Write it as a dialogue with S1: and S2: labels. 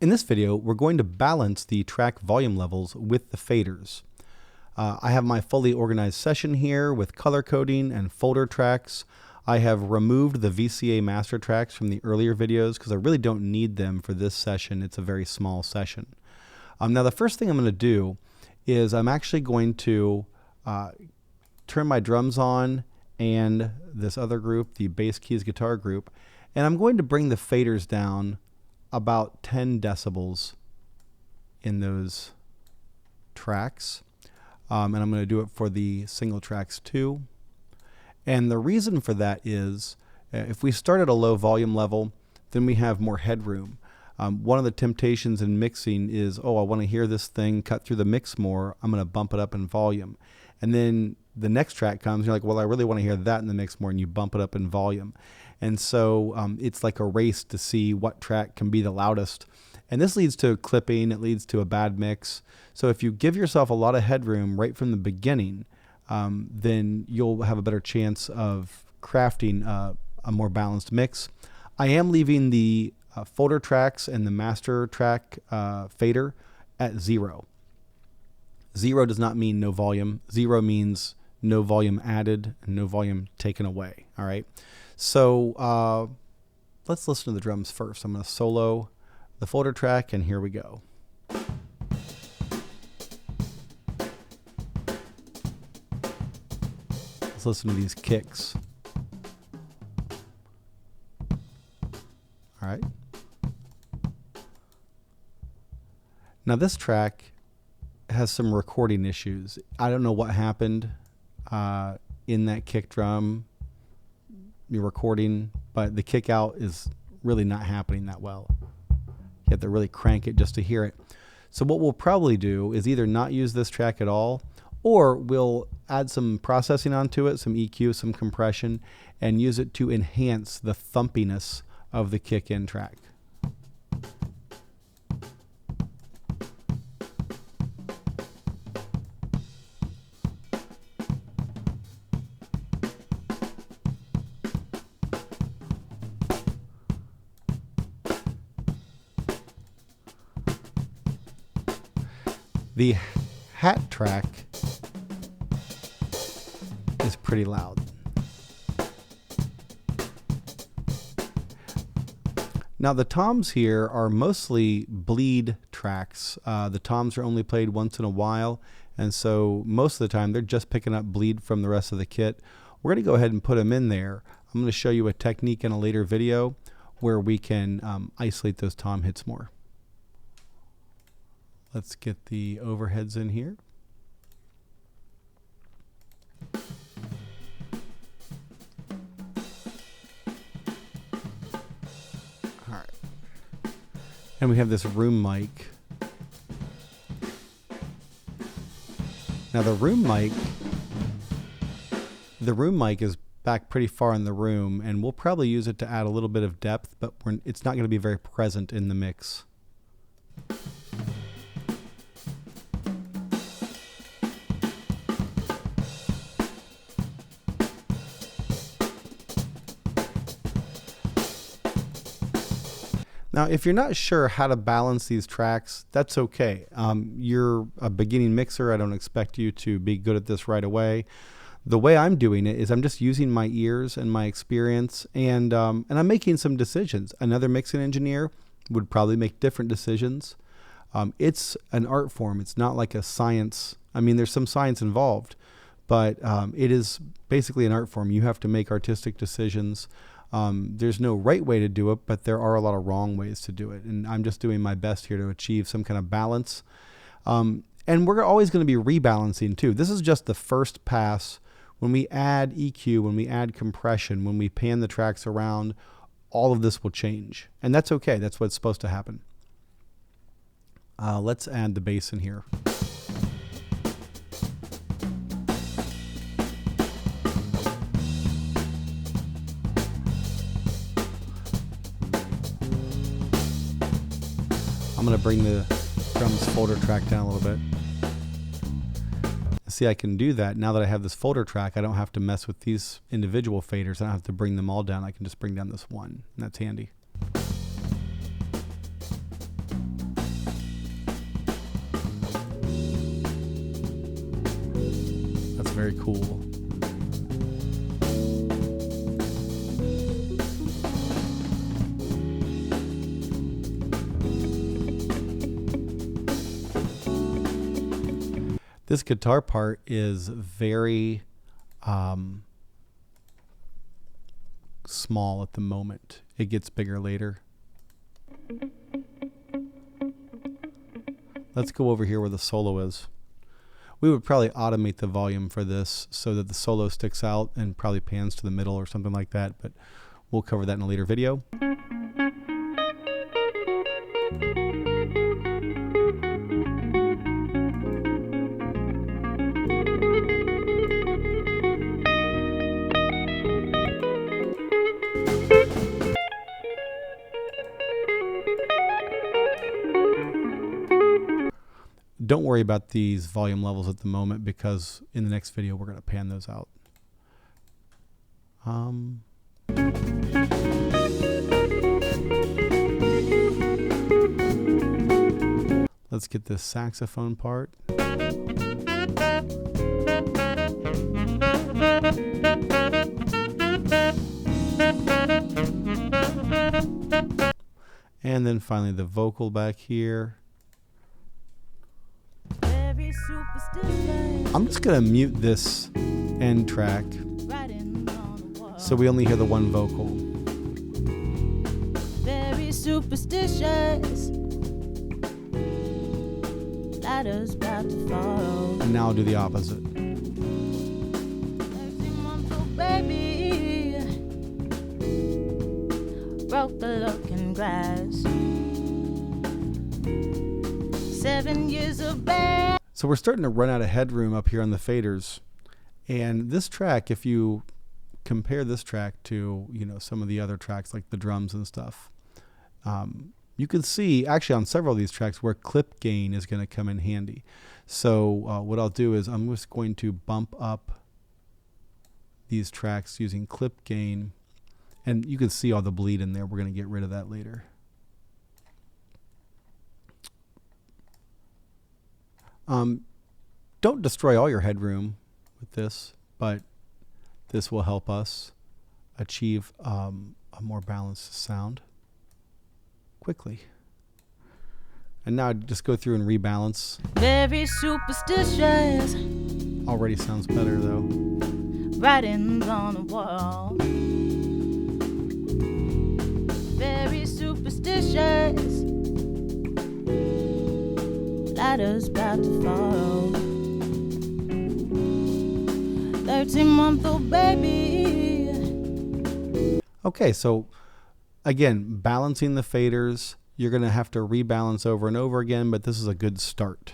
S1: In this video, we're going to balance the track volume levels with the faders. I have my fully organized session here with color coding and folder tracks. I have removed the VCA master tracks from the earlier videos because I really don't need them for this session. It's a very small session. Now the first thing I'm going to do is I'm actually going to turn my drums on and this other group, the bass keys guitar group, and I'm going to bring the faders down about 10 decibels in those tracks. And I'm going to do it for the single tracks too. And the reason for that is if we start at a low volume level, then we have more headroom. One of the temptations in mixing is, oh, I want to hear this thing cut through the mix more. I'm going to bump it up in volume. And then the next track comes, you're like, well, I really want to hear that in the mix more, and you bump it up in volume. And so it's like a race to see what track can be the loudest. And this leads to clipping, it leads to a bad mix. So if you give yourself a lot of headroom right from the beginning, then you'll have a better chance of crafting a more balanced mix. I am leaving the folder tracks and the master track fader at 0. 0 does not mean no volume. 0 means no volume added and no volume taken away. All right. So let's listen to the drums first. I'm going to solo the folder track, and here we go. Let's listen to these kicks. All right. Now this track has some recording issues. I don't know what happened in that kick drum you're recording, but the kick out is really not happening that well. You have to really crank it just to hear it. So what we'll probably do is either not use this track at all, or we'll add some processing onto it, some EQ, some compression, and use it to enhance the thumpiness of the kick-in track. The hat track is pretty loud. Now the toms here are mostly bleed tracks. The toms are only played once in a while, and so most of the time they're just picking up bleed from the rest of the kit. We're going to go ahead and put them in there. I'm going to show you a technique in a later video where we can isolate those tom hits more. Let's get the overheads in here. All right. And we have this room mic. Now the room mic is back pretty far in the room, and we'll probably use it to add a little bit of depth, but it's not going to be very present in the mix. Now, if you're not sure how to balance these tracks, that's okay. You're a beginning mixer. I don't expect you to be good at this right away. The way I'm doing it is I'm just using my ears and my experience, and I'm making some decisions. Another mixing engineer would probably make different decisions. It's an art form. It's not like a science. I mean, there's some science involved, but it is basically an art form. You have to make artistic decisions. There's no right way to do it, but there are a lot of wrong ways to do it. And I'm just doing my best here to achieve some kind of balance. And we're always going to be rebalancing too. This is just the first pass. When we add EQ, when we add compression, when we pan the tracks around, all of this will change. And that's okay. That's what's supposed to happen. Let's add the bass in here. I'm going to bring the drums folder track down a little bit. See, I can do that. Now that I have this folder track, I don't have to mess with these individual faders. I don't have to bring them all down. I can just bring down this one, and that's handy. very cool. This guitar part is very small at the moment. It gets bigger later. Let's go over here where the solo is. We would probably automate the volume for this so that the solo sticks out and probably pans to the middle or something like that, but we'll cover that in a later video. Don't worry about these volume levels at the moment because in the next video we're going to pan those out. Let's get this saxophone part. And then finally the vocal back here. I'm just going to mute this end track so we only hear the one vocal. Very superstitious. Ladder's about to fall. And now I'll do the opposite. Baby broke the looking glass. 7 years of bad. So we're starting to run out of headroom up here on the faders. And this track, if you compare this track to, you know, some of the other tracks like the drums and stuff, you can see actually on several of these tracks where clip gain is going to come in handy. So what I'll do is I'm just going to bump up these tracks using clip gain. And you can see all the bleed in there. We're going to get rid of that later. Don't destroy all your headroom with this, but this will help us achieve a more balanced sound quickly. And now just go through and rebalance. Very superstitious. Already sounds better though. Writings on the wall. Very superstitious. Ladder's about to fall. 13-month-old baby. Okay, so again, balancing the faders. You're going to have to rebalance over and over again, but this is a good start.